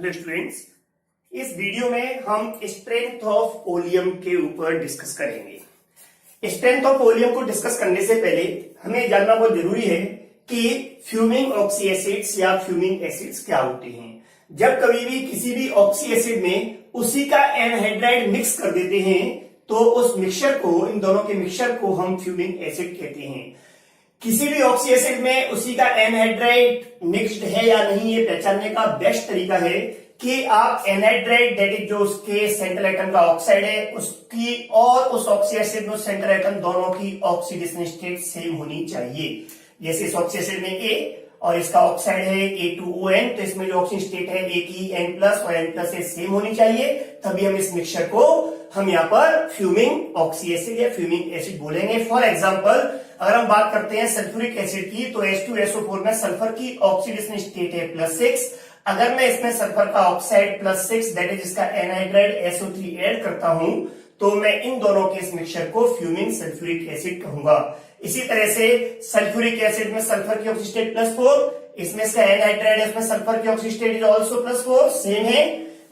Hello students, इस video में हम स्ट्रेंथ ऑफ ओलियम के ऊपर डिस्कस करेंगे। स्ट्रेंथ ऑफ ओलियम को डिस्कस करने से पहले हमें जानना बहुत जरूरी है कि फ्यूमिंग ऑक्सी एसिड्स या फ्यूमिंग एसिड्स क्या होते हैं। जब कभी भी किसी भी ऑक्सी एसिड में उसी का एनहाइड्राइड मिक्स कर देते हैं तो उस मिक्सचर को, इन दोनों के मिक्सचर को हम फ्यूमिंग एसिड कहते हैं। किसी भी ऑक्सी एसिड में उसी का एनहाइड्राइड मिक्स्ड है या नहीं, ये पहचानने का बेस्ट तरीका है कि आप एनहाइड्राइड, दैट इज जो उसके सेंट्रल एटम का ऑक्साइड है, उसकी और उस ऑक्सी एसिड में सेंट्रल एटम दोनों की ऑक्सीडेशन स्टेट सेम होनी चाहिए। जैसे इस ऑक्सी एसिड में A और इसका ऑक्साइड है A2ON, तो इसमें जो ऑक्सीजन स्टेट है A की N+ और N+ सेम होनी चाहिए, तभी हम इस मिक्सचर को हम यहाँ पर फ्यूमिंग ऑक्सी एसिड या फ्यूमिंग एसिड बोलेंगे। फॉर एग्जांपल, अगर हम बात करते हैं सल्फ्यूरिक एसिड की, तो H2SO4 में सल्फर की ऑक्सीडेशन स्टेट है +6। अगर मैं इसमें सल्फर का ऑक्साइड +6, दैट इज इसका एनहाइड्राइड SO3 ऐड करता हूं, तो मैं इन दोनों के इस मिक्सचर को फ्यूमिंग सल्फ्यूरिक एसिड कहूंगा। इसी तरह से सल्फ्यूरिक एसिड में सल्फर की ऑक्सीजन स्टेट +4, इसमें इसका एनहाइड्राइड है, इसमें सल्फर की oxygen state is also +4, same है।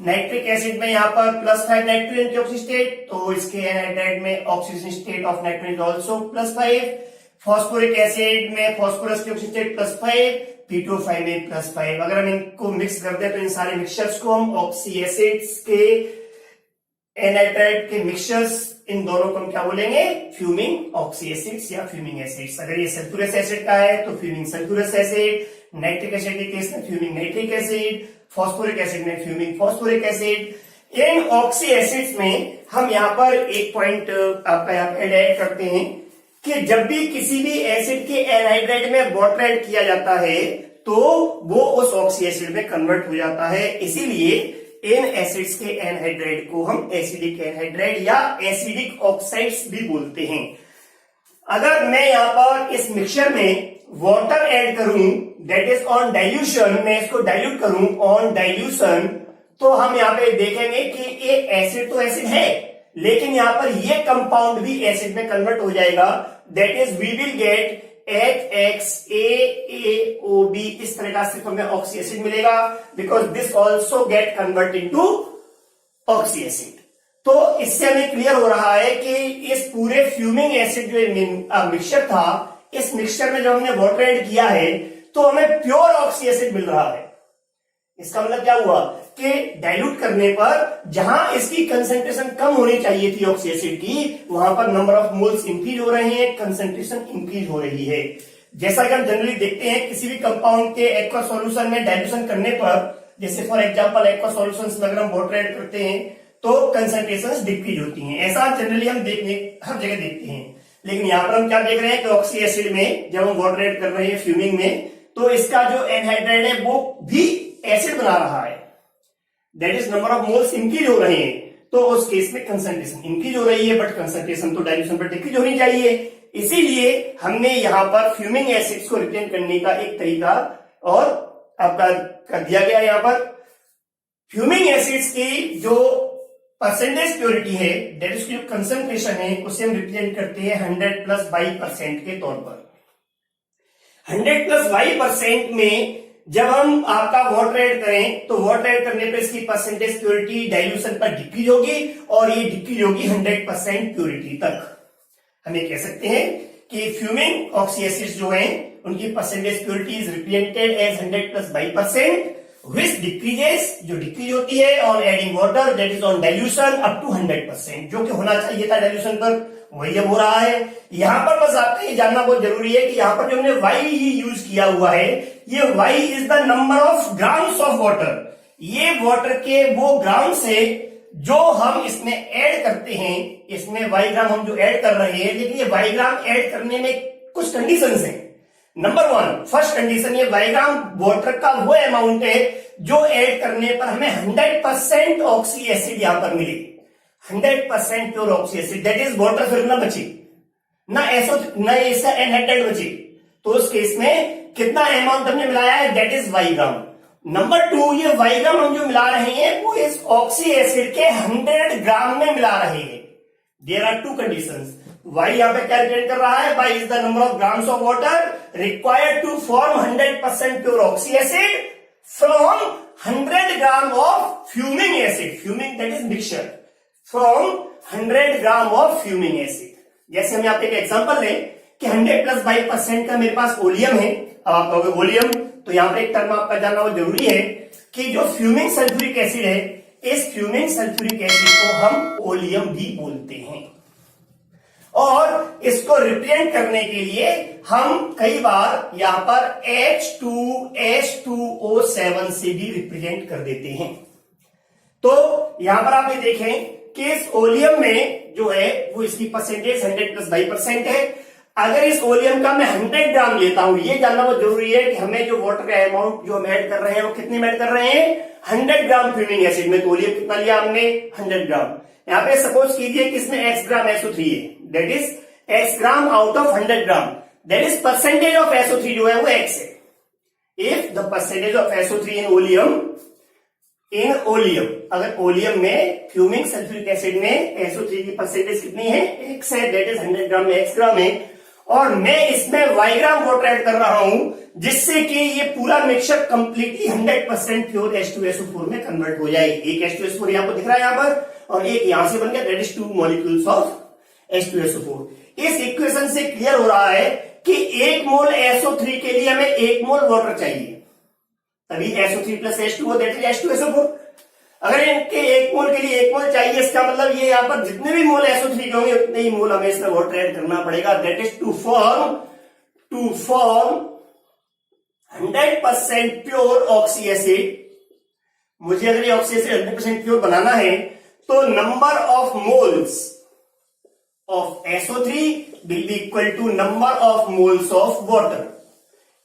नाइट्रिक एसिड में यहाँ पर +5 नाइट्रोजन की ऑक्सीजन स्टेट, तो इसके एनहाइड्राइड में oxygen state of nitrogen is also +5। Phosphoric acid में फॉस्फोरस की ऑक्सीजन स्टेट +5, P2O5 में +5। अगर हम इनको मिक्स कर दें तो इन सारे मिक्सचर्स को हम ऑक्सी एसिड्स के एनहाइड्राइड के मिक्सचर्स, इन दोनों को हम क्या बोलेंगे? फ्यूमिंग ऑक्सी एसिड्स या फ्यूमिंग एसिड्स। अगर ये सल्फ्यूरस एसिड का है तो fuming sulphurous acid, nitric acid के केस में fuming nitric acid, phosphoric acid में फ्यूमिंग फॉस्फोरिक एसिड। इन ऑक्सी एसिड्स में हम यहाँ पर एक पॉइंट आपका यहाँ पे ऐड करते हैं कि जब भी किसी भी एसिड के एनहाइड्राइड में वाटर ऐड किया जाता है तो वो उस ऑक्सी एसिड में कन्वर्ट हो जाता है। इसीलिए इन एसिड्स के एनहाइड्राइड को हम एसिडिक एनहाइड्राइड या एसिडिक ऑक्साइड्स भी बोलते हैं। अगर मैं यहाँ पर इस मिक्सचर में वाटर ऐड करूं, दैट इज ऑन डाइल्यूशन, मैं इसको डाइल्यूट करूं ऑन डाइल्यूशन, तो हम यहाँ पे देखेंगे कि ये एसिड तो एसिड है, लेकिन यहां पर ये कंपाउंड भी एसिड में कन्वर्ट हो जाएगा। That is we will get HXAAOB, इस तरह का सिर्फ हमें ऑक्सी एसिड मिलेगा, because this also get convert into oxy acid. तो इससे हमें क्लियर हो रहा है कि इस पूरे फ्यूमिंग एसिड जो मिक्सचर था, इस मिक्सचर में जब हमने वाटर ऐड किया है तो हमें प्योर ऑक्सी एसिड मिल रहा है। इसका मतलब क्या हुआ कि डाइल्यूट करने पर जहां इसकी कंसंट्रेशन कम होनी चाहिए थी ऑक्सी एसिड की, वहां पर नंबर ऑफ मोल्स इंक्रीज हो रहे हैं, कंसंट्रेशन इंक्रीज हो रही है। जैसा कि हम जनरली देखते हैं किसी भी कंपाउंड के एक्वा सॉल्यूशन में डाइल्यूशन करने पर, जैसे फॉर एग्जांपल एक्वा सॉल्यूशंस में अगर हम वाटर ऐड करते हैं तो कंसंट्रेशंस डिक्रीज होती हैं। ऐसा जनरली हम हर जगह देखते हैं। लेकिन यहां पर हम क्या देख रहे हैं कि ऑक्सी एसिड में जब हम वाटर ऐड कर रहे हैं फ्यूमिंग में, तो इसका जो एनहाइड्राइड है वो भी एसिड बना रहा है, that is number of moles increase हो रहे हैं। तो उस केस में कंसंट्रेशन इंक्रीज हो रही है, बट कंसंट्रेशन तो डाइल्यूशन पर डिक्रीज होनी चाहिए। इसीलिए हमने यहां पर फ्यूमिंग एसिड्स को रिप्रेजेंट करने का एक तरीका और आपका कर दिया गया। यहां पर फ्यूमिंग एसिड्स की जो परसेंटेज प्योरिटी है, दैट इज जो कंसंट्रेशन है, उसे हम रिप्रेजेंट करते हैं 100+Y% के तौर पर। 100+Y% में जब हम आपका वाटर ऐड करें तो वाटर ऐड करने पर इसकी परसेंटेज प्योरिटी डाइल्यूशन पर डिक्रीज होगी और ये डिक्रीज होगी 100% प्योरिटी तक। हमें कह सकते हैं कि फ्यूमिंग ऑक्सी एसिड्स जो हैं उनकी percentage purity is represented as 100+Y%, which decreases, जो डिक्रीज होती है on adding water, that is on dilution up to 100%, जो कि होना चाहिए था डाइल्यूशन पर, वही अब हो रहा है। यहां पर बस आपको ये जानना बहुत जरूरी है कि यहां पर जो हमने Y यूज किया हुआ है, ये Y is the number of grams of water. ये वाटर के वो ग्राम्स है जो हम इसमें ऐड करते हैं। इसमें Y ग्राम हम जो ऐड कर रहे हैं, लेकिन ये Y ग्राम ऐड करने में कुछ कंडीशंस हैं। नंबर 1, फर्स्ट कंडीशन, ये Y ग्राम वाटर का वो अमाउंट है जो ऐड करने पर हमें 100% ऑक्सी एसिड यहां पर मिले। 100% pure oxy acid, that is water फिर ना बचे, ना इसका एनहाइड्राइड बचे, तो उस केस में कितना अमाउंट हमने मिलाया है, that is Y gram. Number 2, ये Y ग्राम हम जो मिला रहे हैं वो इस ऑक्सी एसिड के 100 ग्राम में मिला रहे हैं। There are two conditions. Y यहां पे क्या रिप्रेजेंट कर रहा है? Y is the number of grams of water required to form 100% pure oxy acid from 100 gram of fuming acid, fuming that is mixture, from 100 gram of fuming acid. जैसे हम यहाँ पे एक एग्जांपल लें कि 100 प्लस 22% का मेरे पास ओलियम है। अब आप कहोगे वोलियम, तो यहाँ पे एक टर्म आपका जानना वो जरूरी है कि जो फ्यूमिंग सल्फ्यूरिक एसिड है, इस फ्यूमिंग सल्फ्यूरिक एसिड को हम ओलियम भी बोलते हैं। और इसको रिप्रेजेंट करने के लिए हम कई बार यहां पर H2H2O7 से भी रिप्रेजेंट कर देते हैं। तो यहां पर आप ये देखें कि इस ओलियम में जो है वो इसकी परसेंटेज 100 प्लस 22% है। अगर इस ओलियम का मैं 100 ग्राम लेता हूं, ये जानना बहुत जरूरी है कि हमें जो वाटर का अमाउंट जो हम ऐड कर रहे हैं वो कितने में ऐड कर रहे हैं, 100 ग्राम फ्यूमिंग एसिड में। तो ओलियम कितना लिया हमने, 100 ग्राम। यहाँ पे सपोज कीजिए कि इसमें x ग्राम SO3 है, that is x gram out of 100 gram, that is percentage of SO3 जो है वो x है। If the percentage of SO3 in oleum, अगर ओलियम में फ्यूमिंग सल्फ्यूरिक एसिड में SO3 की परसेंटेज कितनी है, x है, दैट इज 100 ग्राम में x ग्राम है, और मैं इसमें y ग्राम वाटर ऐड कर रहा हूं जिससे कि ये पूरा मिक्सचर कंप्लीटली 100% प्योर H2SO4 में कन्वर्ट हो जाए। एक H2SO4 यहां पर दिख रहा है यहां पर, और एक यहां से बन गया, that is 2 molecules of H2SO4। इस इक्वेशन से क्लियर हो रहा है कि 1 मोल SO3 के लिए हमें 1 मोल वाटर चाहिए, तभी SO3 plus H2O that is H2SO4। अगर इनके 1 मोल के लिए 1 मोल चाहिए, इसका मतलब ये यहां पर जितने भी मोल SO3 के होंगे उतने ही मोल हमें इसमें वाटर ऐड करना पड़ेगा, that is to form 100% pure oxy acid. मुझे अगर ये ऑक्सी एसिड 100% प्योर बनाना है तो number of moles of SO3 will be equal to number of moles of water.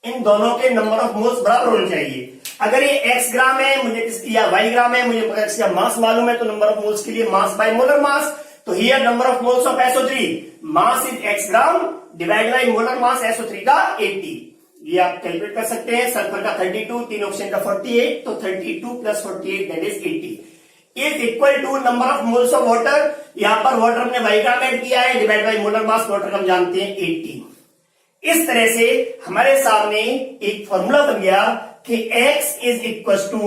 इन दोनों के नंबर ऑफ मोल्स बराबर होने चाहिए। अगर ये x ग्राम है, मुझे या y ग्राम है, मुझे इसका मास मालूम है, तो नंबर ऑफ मोल्स के लिए मास बाय मोलर मास। तो here number of moles of SO3 mass is x gram divide by molar mass SO3 का 80। ये आप कैलकुलेट कर सकते हैं। सल्फर का 32, 3 ऑक्सीजन का 48, तो 32 plus 48 that is 80 is equal to number of moles of water. यहां पर वाटर हमने y ग्राम ऐड किया है, divide by molar mass water हम जानते हैं 80। इस तरह से हमारे सामने एक फॉर्मूला बन गया कि x is equal to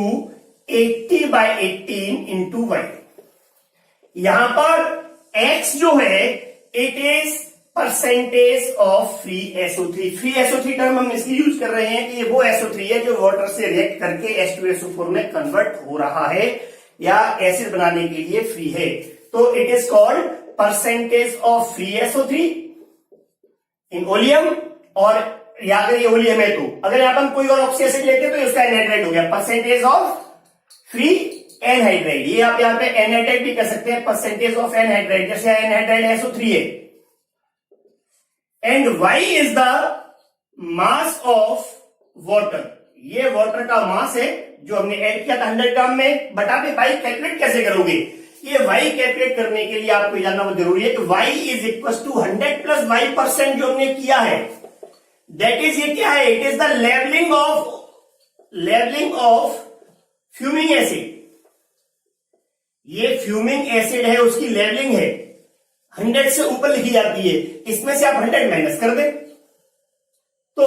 80/18 into y। यहां पर x जो है it is percentage of free SO3। Free SO3 term हम इसलिए यूज कर रहे हैं कि ये वो SO3 है जो वाटर से रिएक्ट करके H2SO4 में कन्वर्ट हो रहा है या एसिड बनाने के लिए फ्री है। तो it is called percentage of free SO3 in oleum. और अगर ये ओलियम है, तो अगर यहां पर हम कोई और ऑक्सी एसिड लेते तो उसका एनहाइड्राइड हो गया, परसेंटेज ऑफ फ्री एनहाइड्राइड। ये आप यहां पे एनहाइड्राइड भी कर सकते हैं, परसेंटेज ऑफ एनहाइड्राइड। जैसे एनहाइड्राइड SO3 है, and y is the mass of water. ये वाटर का मास है जो हमने ऐड किया था 100 ग्राम में। बट आप y कैलकुलेट कैसे करोगे? ये y कैलकुलेट करने के लिए आपको जानना बहुत जरूरी है कि y is equal to 100 plus y% जो हमने किया है, दैट इज ये क्या है, it is the levelling of fuming acid. ये फ्यूमिंग एसिड है, उसकी लेवलिंग है, 100 से ऊपर लिखी जाती है। इसमें से आप 100 माइनस कर दें तो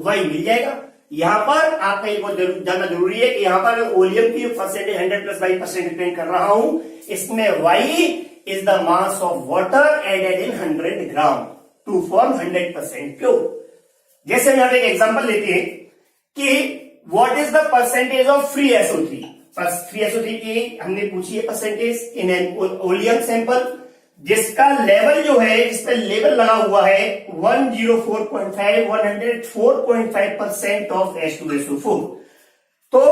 y मिल जाएगा। यहां पर आपका एक बहुत जानना जरूरी है कि यहां पर ओलियम की परसेंटेज 100 प्लस 22% डिपेंड कर रहा हूं, इसमें y is the mass of water added in 100 gram to form 100% pure. जैसे हम यहां एक एग्जांपल लेते हैं कि what is the percentage of free SO3। Free SO3 की हमने पूछी है percentage in an oleum sample, जिसका लेवल जो है, जिस पर लेवल लगा हुआ है 104.5% ऑफ H2SO4। तो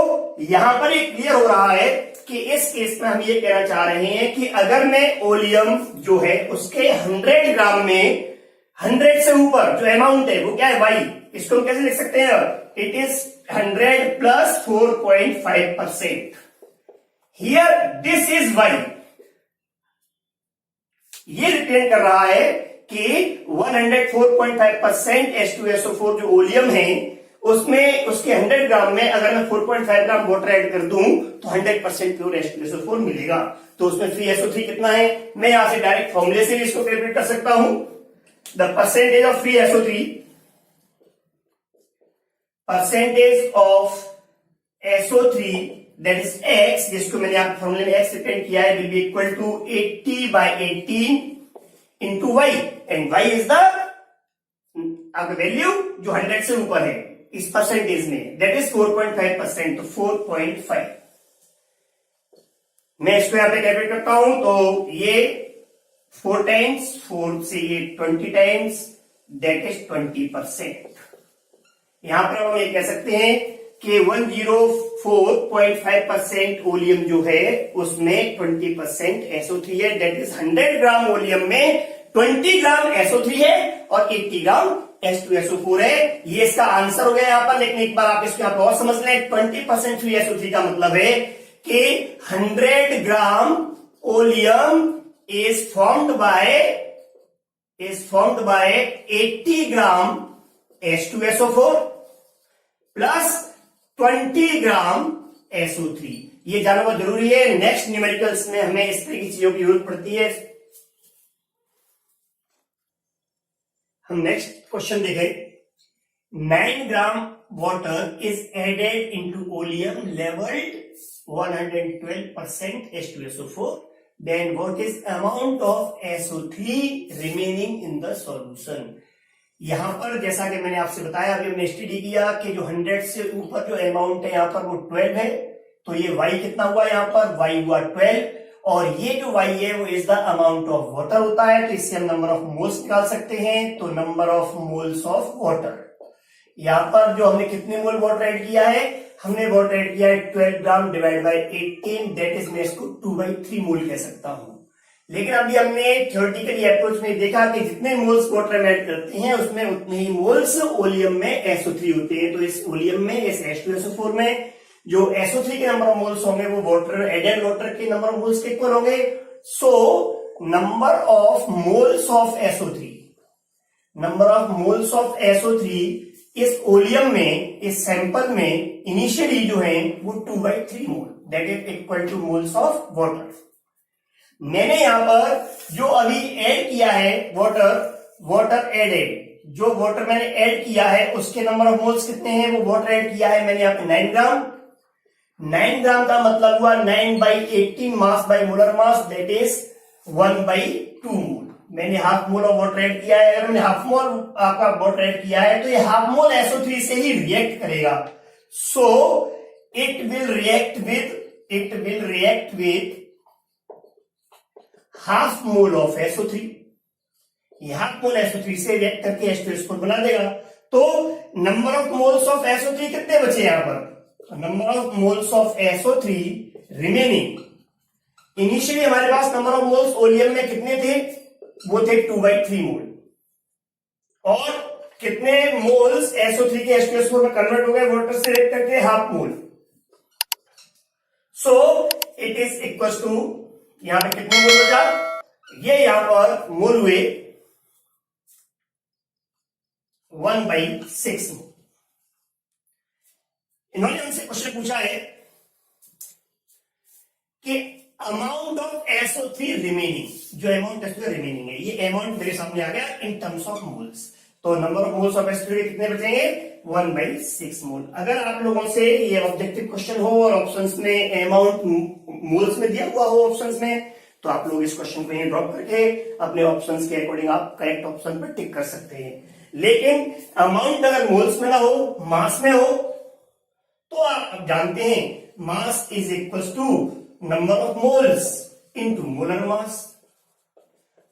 यहां पर एक क्लियर हो रहा है कि इस केस में हम ये कहना चाह रहे हैं कि अगर मैं ओलियम जो है उसके 100 ग्राम में 100 से ऊपर जो अमाउंट है वो क्या है, y। इसको हम कैसे लिख सकते हैं, it is 100 plus 4.5%। Here this is y। ये रिप्रेजेंट कर रहा है कि 104.5% H2SO4 जो ओलियम है उसमें उसके 100 ग्राम में अगर मैं 4.5 ग्राम वाटर ऐड कर दूं तो 100% प्योर H2SO4 मिलेगा। तो उसमें फ्री SO3 कितना है, मैं यहां से डायरेक्ट फॉर्मूले से भी इसको कैलकुलेट कर सकता हूं। The percentage of free SO3, percentage of SO3 that is X, जिसको मैंने आप फॉर्मूले में X रिप्रेजेंट किया है, will be equal to 80/18 into Y, and Y is the आपका वैल्यू जो 100 से ऊपर है इस परसेंटेज में, दैट इज 4.5%, तो 4.5। मैं इसको यहां पे कैलकुलेट करता हूं, तो ये 4 टाइम्स 4 से ये 20 टाइम्स, दैट इज 20%। यहां पर हम ये कह सकते हैं कि 104.5% ओलियम जो है उसमें 20% SO3 है, दैट इज 100 ग्राम ओलियम में 20 ग्राम SO3 है और 80 ग्राम H2SO4 है। ये इसका आंसर हो गया यहां पर। लेकिन एक बार आप इसको यहां पर और समझ लें, 20% फ्री SO3 का मतलब है कि 100 ग्राम oleum is formed by 80 gram H2SO4 plus 20 gram SO3। ये जानना बहुत जरूरी है, नेक्स्ट न्यूमेरिकल्स में हमें इस तरह की चीजों की जरूरत पड़ती है। हम नेक्स्ट क्वेश्चन देखें। 9 gram water is added into oleum levelled 112% H2SO4, then what is amount of SO3 remaining in the solution? यहां पर जैसा कि मैंने आपसे बताया, अभी हमने स्टडी किया कि जो 100 से ऊपर जो अमाउंट है यहां पर वो 12 है, तो ये Y कितना हुआ यहां पर, Y हुआ 12, और ये जो Y है वो is the amount of water होता है, तो इससे हम नंबर ऑफ मोल्स निकाल सकते हैं। तो number of moles of water, यहां पर जो हमने कितने मोल वाटर ऐड किया है, हमने वाटर ऐड किया है 12 ग्राम डिवाइड बाय 18, दैट इज मैं इसको 2/3 मोल कह सकता हूं। लेकिन अभी हमने थ्योरेटिकली अप्रोच में देखा कि जितने मोल्स वाटर में ऐड करते हैं उसमें उतने ही मोल्स ओलियम में SO3 होते हैं। तो इस ओलियम में, इस H2SO4 में जो SO3 के नंबर ऑफ मोल्स होंगे वो वाटर एडेड वाटर के नंबर ऑफ मोल्स के इक्वल होंगे। So number of moles of SO3 इस ओलियम में, इस सैंपल में इनिशियली जो है वो 2/3 mole, that is equal to moles of water. मैंने यहां पर जो अभी ऐड किया है वाटर एडेड, जो वाटर मैंने ऐड किया है उसके नंबर ऑफ मोल्स कितने हैं, वो वाटर ऐड किया है मैंने यहाँ पे 9 ग्राम। 9 ग्राम का मतलब हुआ 9/18 mass by molar mass, that is 1/2 मोल। मैंने half mole of water add किया है। अगर मैंने हाफ मोल आपका वाटर ऐड किया है तो ये हाफ मोल SO3 से ही रिएक्ट करेगा। So it will react with half mole of SO3। ये हाफ मोल SO3 से रिएक्ट करके H2SO4 बना देगा। तो number of moles of SO3 कितने बचे यहां पर, number of moles of SO3 remaining, initially हमारे पास नंबर ऑफ मोल्स ओलियम में कितने थे, वो थे 2/3 मोल, और कितने मोल्स SO3 के H2SO4 में कन्वर्ट हो गए वाटर से रिएक्ट करके, half mole. So it is equal to, यहां पे कितने मोल बचा, ये यहां पर मोल हुए 1/6 मोल। इन्होंने हमसे क्वेश्चन पूछा है कि अमाउंट ऑफ SO3 रिमेनिंग, जो अमाउंट SO3 रिमेनिंग है, ये अमाउंट मेरे सामने आ गया इन टर्म्स ऑफ मोल्स। तो number of moles of SO3 कितने बचेंगे, 1/6 मोल। अगर आप लोगों से ये ऑब्जेक्टिव क्वेश्चन हो और ऑप्शंस में अमाउंट मोल्स में दिया हुआ हो ऑप्शंस में, तो आप लोग इस क्वेश्चन को यहीं ड्रॉप करके अपने ऑप्शंस के अकॉर्डिंग आप करेक्ट ऑप्शन पर टिक कर सकते हैं। लेकिन अमाउंट अगर मोल्स में ना हो, मास में हो, तो आप जानते हैं mass is equal to number of moles into molar mass.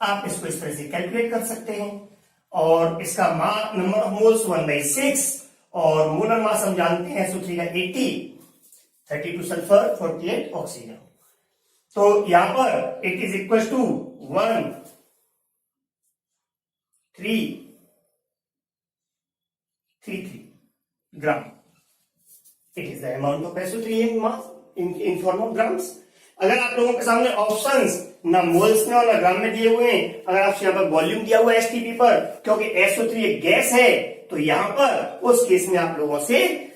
आप इसको इस तरह से कैलकुलेट कर सकते हैं, और इसका नंबर ऑफ मोल्स 1/6 और मोलर मास हम जानते हैं SO3 का 80, 32 सल्फर, 48 ऑक्सीजन। तो यहां पर it is equal to 133 gram. It is the amount of SO3 in mass in form of grams. अगर आप लोगों के सामने ऑप्शंस ना मोल्स में और ना ग्राम में दिए हुए हैं, अगर आपसे यहाँ पर वॉल्यूम दिया हुआ है STP पर, क्योंकि SO3 एक गैस है, तो यहां पर उस केस में आप लोगों से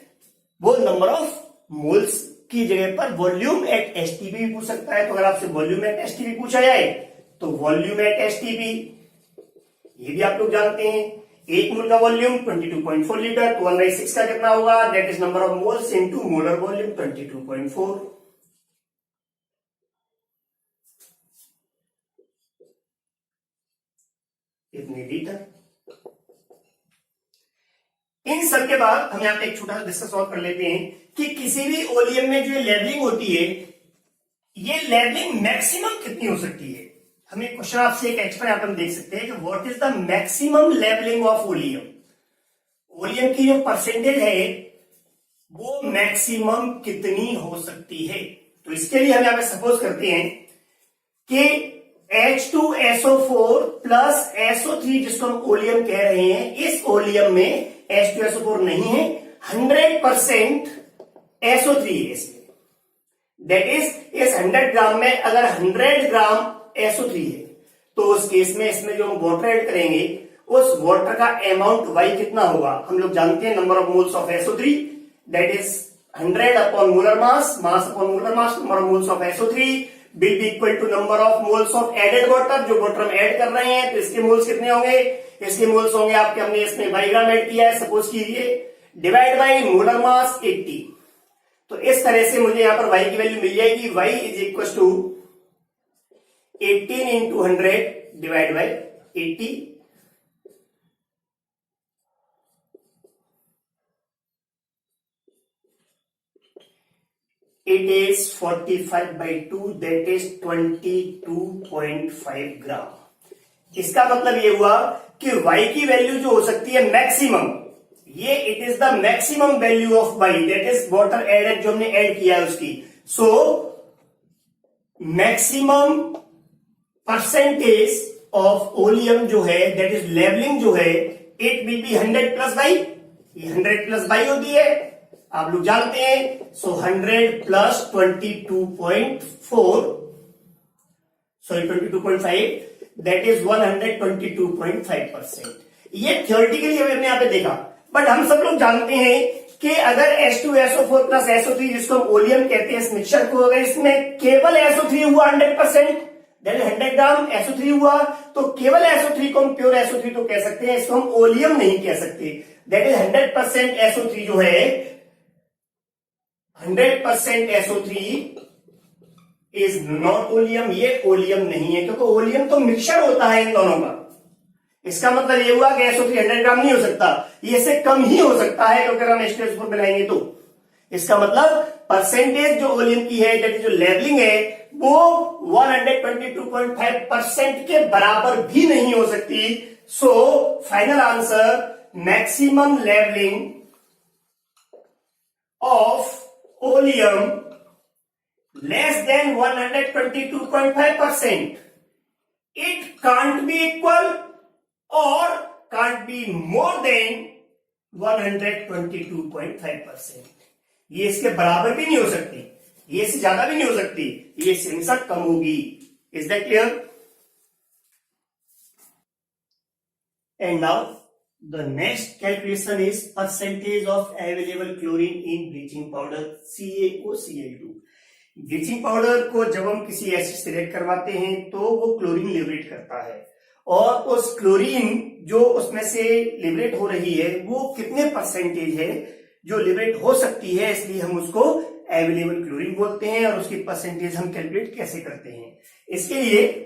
वो नंबर ऑफ मोल्स की जगह पर वॉल्यूम एट STP भी पूछ सकता है। तो अगर आपसे वॉल्यूम एट STP पूछा जाए तो वॉल्यूम एट STP, ये भी आप लोग जानते हैं, एक मोल का वॉल्यूम 22.4 लीटर, तो 1/6 का कितना होगा, that is number of moles into molar volume 22.4, इतने लीटर। इन सब के बाद हम यहां पे एक छोटा सा डिस्कस और कर लेते हैं कि किसी भी ओलियम में जो लेवलिंग होती है, ये लेवलिंग मैक्सिमम कितनी हो सकती है। हमें क्वेश्चन आपसे एक एक्स्ट्रा यहां पर हम देख सकते हैं कि what is the maximum levelling of oleum. Oleum की जो परसेंटेज है वो मैक्सिमम कितनी हो सकती है। तो इसके लिए हम यहां पे सपोज करते हैं कि H2SO4 प्लस SO3 जिसको हम ओलियम कह रहे हैं, इस ओलियम में H2SO4 नहीं है, 100% SO3 है इसमें। दैट इज इस 100 ग्राम में अगर 100 ग्राम SO3 है तो उस केस में इसमें जो हम वाटर ऐड करेंगे उस वाटर का अमाउंट Y कितना होगा। हम लोग जानते हैं number of moles of SO3 that is 100 upon molar mass, mass upon molar mass, number of moles of SO3 will be equal to number of moles of added water. जो water हम add कर रहे हैं तो इसके moles कितने होंगे, इसके मोल्स होंगे आपके, हमने इसमें 22 ग्राम ऐड किया है सपोज कीजिए, डिवाइड बाई मोलर मास 80। तो इस तरह से मुझे यहां पर Y की वैल्यू मिल जाएगी, Y is equal to 18 into 100 divide by 80। It is 45/2 that is 22.5 gram. इसका मतलब ये हुआ कि Y की वैल्यू जो हो सकती है मैक्सिमम, ये it is the maximum value of Y that is water added जो हमने ऐड किया है उसकी। So maximum percentage of oleum जो है दैट इज लेवलिंग जो है it will be 100 plus Y। ये 100 प्लस Y होती है, आप लोग जानते हैं। सो 100 प्लस 22.4 सॉरी 22.5 दैट इज 122.5%। ये थियोरेटिकली हमने यहां पे देखा, बट हम सब लोग जानते हैं कि अगर H2SO4 प्लस SO3 जिसको हम ओलियम कहते हैं इस मिक्सचर को, अगर इसमें केवल SO3 हुआ 100% दैट इज 100 ग्राम SO3 हुआ, तो केवल SO3 को हम प्योर SO3 तो कह सकते हैं, इसको हम ओलियम नहीं कह सकते। दैट इज 100% SO3 जो है 100% SO3 इज नॉट ओलियम, ये ओलियम नहीं है, क्योंकि ओलियम तो मिक्सचर होता है इन दोनों का। इसका मतलब ये हुआ कि SO3 100 ग्राम नहीं हो सकता, ये इससे कम ही हो सकता है, क्योंकि हम H2SO4 मिलाएंगे तो। इसका मतलब परसेंटेज जो ओलियम की है दैट इज जो लेवलिंग है वो 122.5% के बराबर भी नहीं हो सकती। So final answer maximum levelling of oleum less than 122.5%. It can't be equal or can't be more than 122.5%. ये इसके बराबर भी नहीं हो सकती, ये इससे ज्यादा भी नहीं हो सकती, ये इससे हमेशा कम होगी। Is that clear? And now the next calculation is percentage of available chlorine in bleaching powder CaOCl2। Bleaching powder को जब हम किसी एसिड से रिएक्ट करवाते हैं तो वो क्लोरीन लिबरेट करता है, और उस क्लोरीन जो उसमें से लिबरेट हो रही है वो कितने परसेंटेज है जो लिबरेट हो सकती है, इसलिए हम उसको अवेलेबल क्लोरीन बोलते हैं। और उसकी परसेंटेज हम कैलकुलेट कैसे करते हैं, इसके लिए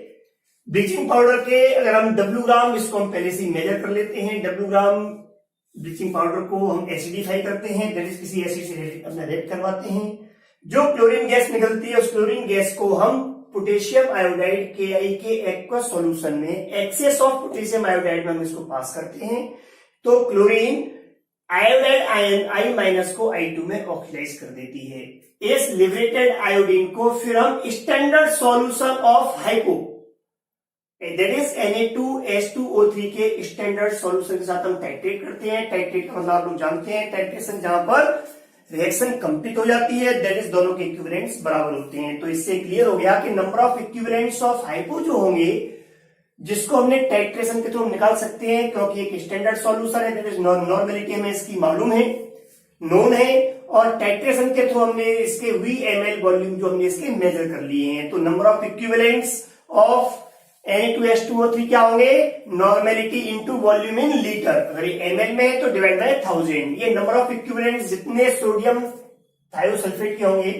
ब्लीचिंग पाउडर के अगर हम W ग्राम, इसको हम पहले से मेजर कर लेते हैं। W ग्राम ब्लीचिंग पाउडर को हम एसिडिफाई करते हैं, दैट इज किसी एसिड से रिएक्ट करवाते हैं। जो क्लोरीन गैस निकलती है उस क्लोरीन गैस को हम पोटेशियम आयोडाइड KI के एक्वस सॉल्यूशन में एक्सेस ऑफ पोटेशियम आयोडाइड में हम इसको पास करते हैं, तो क्लोरीन आयोडाइड आयन I- को I2 में ऑक्सीडाइज कर देती है। इस लिबरेटेड आयोडीन को फिर हम standard solution of hypo that is Na2H2O3 के स्टैंडर्ड सॉल्यूशन के साथ हम टाइट्रेट करते हैं। टाइट्रेट का मतलब आप लोग जानते हैं, टाइट्रेशन जहां पर रिएक्शन कंप्लीट हो जाती है दैट इज दोनों के इक्विवेलेंट्स बराबर होते हैं। तो इससे क्लियर हो गया कि number of equivalents of hypo जो होंगे जिसको हमने टाइट्रेशन के थ्रू निकाल सकते हैं, क्योंकि एक स्टैंडर्ड सॉल्यूशन है दैट इज नॉर्मेलिटी हमें इसकी मालूम है, नोन है, और टाइट्रेशन के थ्रू हमने इसके VML वॉल्यूम जो हमने इसके मेजर कर लिए हैं। तो number of equivalents of Na2H2O3 क्या होंगे, normality into volume in litre. अगर ये ml में है तो डिवाइड बाय 1000। ये नंबर ऑफ इक्विवेलेंट्स जितने सोडियम थायोसल्फेट के होंगे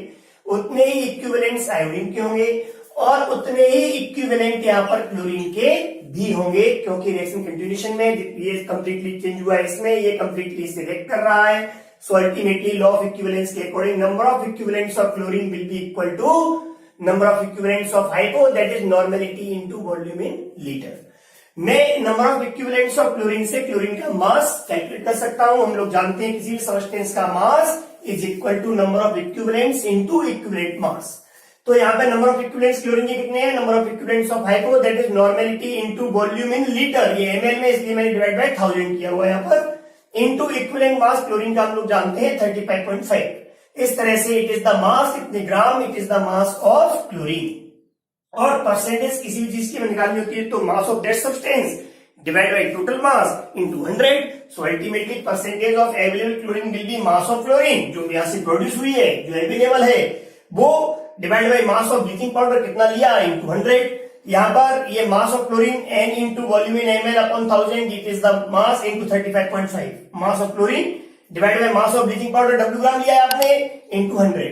उतने ही इक्विवेलेंट्स आयोडीन के होंगे और उतने ही इक्विवेलेंट यहाँ पर क्लोरीन के भी होंगे, क्योंकि रिएक्शन कंटिन्यूएशन में ये कंप्लीटली चेंज हुआ है, इसमें ये कंप्लीटली इसे रिएक्ट कर रहा है। So ultimately law of equivalence के according number of equivalents of chlorine will be equal to number of equivalents of hypo, that is normality into volume in litre. मैं number of equivalents of chlorine से chlorine का mass calculate कर सकता हूं। हम लोग जानते हैं किसी भी सब्सटेंस का mass is equal to number of equivalents into equivalent mass. तो यहाँ पे नंबर ऑफ इक्विवेलेंट्स क्लोरीन के कितने हैं, number of equivalents of hypo that is normality into volume in litre, ये ml में इसलिए मैंने डिवाइड बाय 1000 किया हुआ है यहाँ पर, इनटू इक्विवेलेंट मास क्लोरीन का हम लोग जानते हैं 35.5। इस तरह से इट इज द मास कितने gram, it is the mass of chlorine. और परसेंटेज किसी भी चीज की निकालनी होती है तो mass of that substance divide by total mass into 100। So ultimately percentage of available chlorine will be mass of chlorine, जो यहां से प्रोड्यूस हुई है, जो अवेलेबल है, वो divide by mass of bleaching powder कितना लिया इनटू 100। यहाँ पर ये मास of chlorine n into volume in ml upon 1000, it is the mass into 35.5 mass of chlorine divide by mass of bleaching powder W ग्राम लिया है आपने इनटू 100।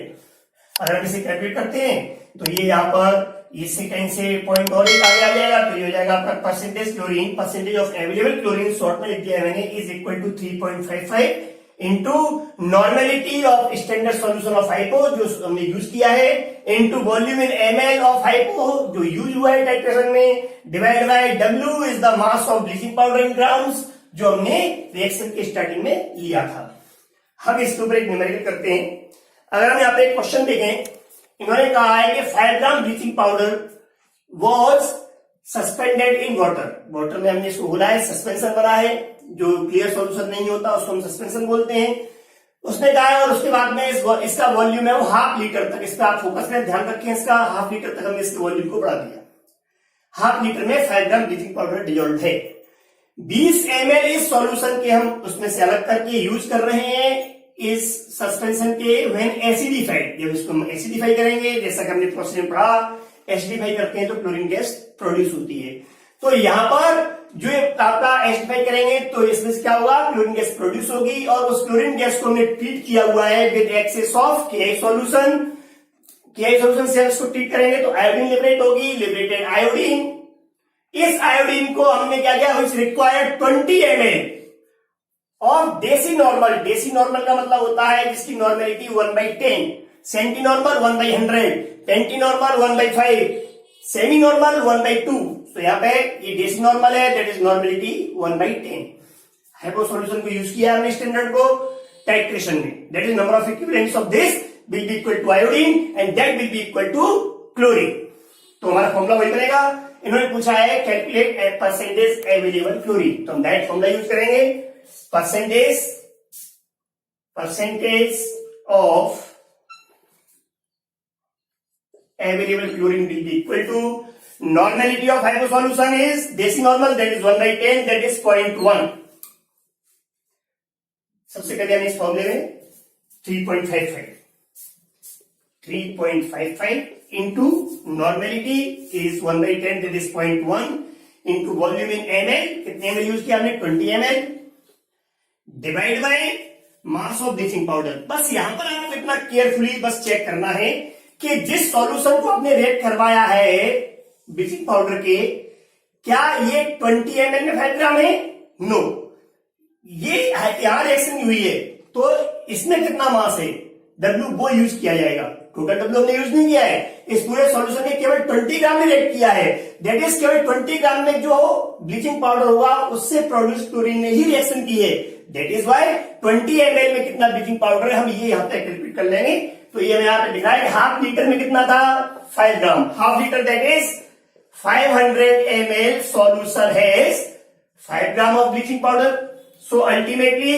अगर हम इसे कैलकुलेट करते हैं तो ये यहाँ पर ये सेकंड से पॉइंट और एक आगे आ जाएगा, तो ये हो जाएगा आपका percentage chlorine, percentage of available chlorine short में लिख दिया है मैंने, is equal to 3.55 into normality of standard solution of hypo जो हमने यूज किया है into volume in ml of hypo जो यूज हुआ है टाइट्रेशन में, divide by W is the mass of bleaching powder in grams जो हमने रिएक्शन के स्टार्टिंग में लिया था। हम इसके ऊपर एक न्यूमेरिकल करते हैं। अगर हम यहाँ पे एक क्वेश्चन देखें, इन्होंने कहा है कि 5 gram bleaching powder was suspended in water. Water में हमने इसको बोला है सस्पेंशन बना है, जो क्लियर सॉल्यूशन नहीं होता उसको हम सस्पेंशन बोलते हैं। उसने कहा है और उसके बाद में इसका वॉल्यूम है वो 1/2 लीटर तक, इस पर आप फोकस करें, ध्यान रखें, इसका 1/2 लीटर तक हमने इसके वॉल्यूम को बढ़ा दिया। 1/2 लीटर में 5 ग्राम ब्लीचिंग पाउडर डिजोल्व है। 20 ml इस सॉल्यूशन के हम उसमें से अलग करके यूज कर रहे हैं इस सस्पेंशन के व्हेन एसिडिफाइड, जब इसको हम एसिडिफाई करेंगे, जैसा कि हमने प्रोसेस में पढ़ा, एसिडिफाई करते हैं तो क्लोरीन गैस प्रोड्यूस होती है। तो यहां पर जो आपका एसिडिफाई करेंगे तो इसमें क्या होगा, क्लोरीन गैस प्रोड्यूस होगी और उस क्लोरीन गैस को हमने ट्रीट किया हुआ है with excess of KI solution. KI solution से इसको ट्रीट करेंगे तो आयोडीन लिबरेट होगी, लिबरेटेड आयोडीन। इस आयोडीन को हमने क्या किया, विच रिक्वायर्ड 20 ml और देसी नॉर्मल। देसी नॉर्मल का मतलब होता है जिसकी normality 1/10, centi normal 1/100, penti normal 1/5, semi normal 1/2। तो यहाँ पे ये देसी नॉर्मल है, that is normality 1/10। Hypo solution को यूज किया हमने स्टैंडर्ड को टाइट्रेशन में, that is number of equivalents of this will be equal to iodine and that will be equal to chlorine. तो हमारा फॉर्मूला वही बनेगा। इन्होंने पूछा है calculate a percentage available chlorine, तो हम दैट फॉर्मूला यूज करेंगे, percentage of available chlorine will be equal to normality of hypo solution is desi normal, that is 1/10, that is 0.1। सबसे पहले हम इस फॉर्मूले में 3.55 into normality is 1/10, that is 0.1 into volume in ml, कितने ml use किया हमने, 20 ml, divide by mass of bleaching powder. बस यहां पर आपको इतना केयरफुली बस चेक करना है कि जिस सॉल्यूशन को आपने रेट करवाया है ब्लीचिंग पाउडर के, क्या ये 20 ml में 5 ग्राम है? नो, ये यहां रिएक्शन हुई है तो इसमें कितना मास है, W वो यूज किया जाएगा, टोटल W हमने यूज नहीं किया है। इस पूरे सॉल्यूशन में केवल 20 ग्राम में रेट किया है, दैट इज केवल 20 ग्राम में जो ब्लीचिंग पाउडर होगा उससे प्रोड्यूस क्लोरीन ने ही रिएक्शन की है, दैट इज वाई 20 ml में कितना ब्लीचिंग पाउडर है हम ये यहाँ पे कैलकुलेट कर लेंगे। तो ये मैं यहाँ पे दिखा है 1/2 लीटर में कितना था, 5 ग्राम, 1/2 litre that is 500 ml solution है 5 gram of bleaching powder. So ultimately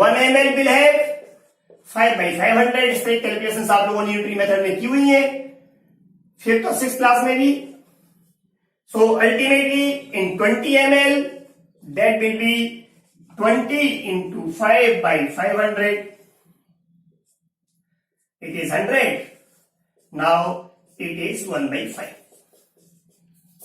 1 ml will have 5/500। इस तरह कैलकुलेशन आप लोगों ने न्यूट्री मेथड में की हुई है, 5th और 6th क्लास में भी। So ultimately in 20 ml that will B 20 into 5/500, it is 100. Now it is 1/5.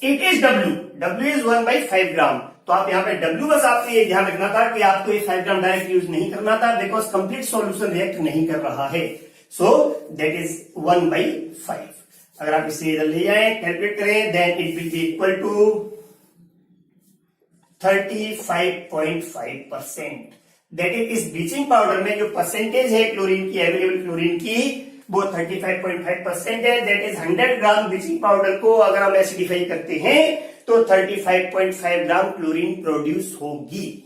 It is W is 1/5 ग्राम। तो आप यहाँ पे W बस आपको ये ध्यान रखना था कि आपको ये 5 ग्राम डायरेक्ट यूज नहीं करना था, बिकॉज कंप्लीट सॉल्यूशन रिएक्ट नहीं कर रहा है। So that is 1/5। अगर आप इसे इधर ले जाए, कैलकुलेट करें, then it will be equal to 35.5%। That is bleaching powder में जो परसेंटेज है क्लोरीन की, अवेलेबल क्लोरीन की, वो 35.5% है। That is 100 gram bleaching powder को अगर हम एसिडिफाई करते हैं तो 35.5 ग्राम क्लोरीन प्रोड्यूस होगी।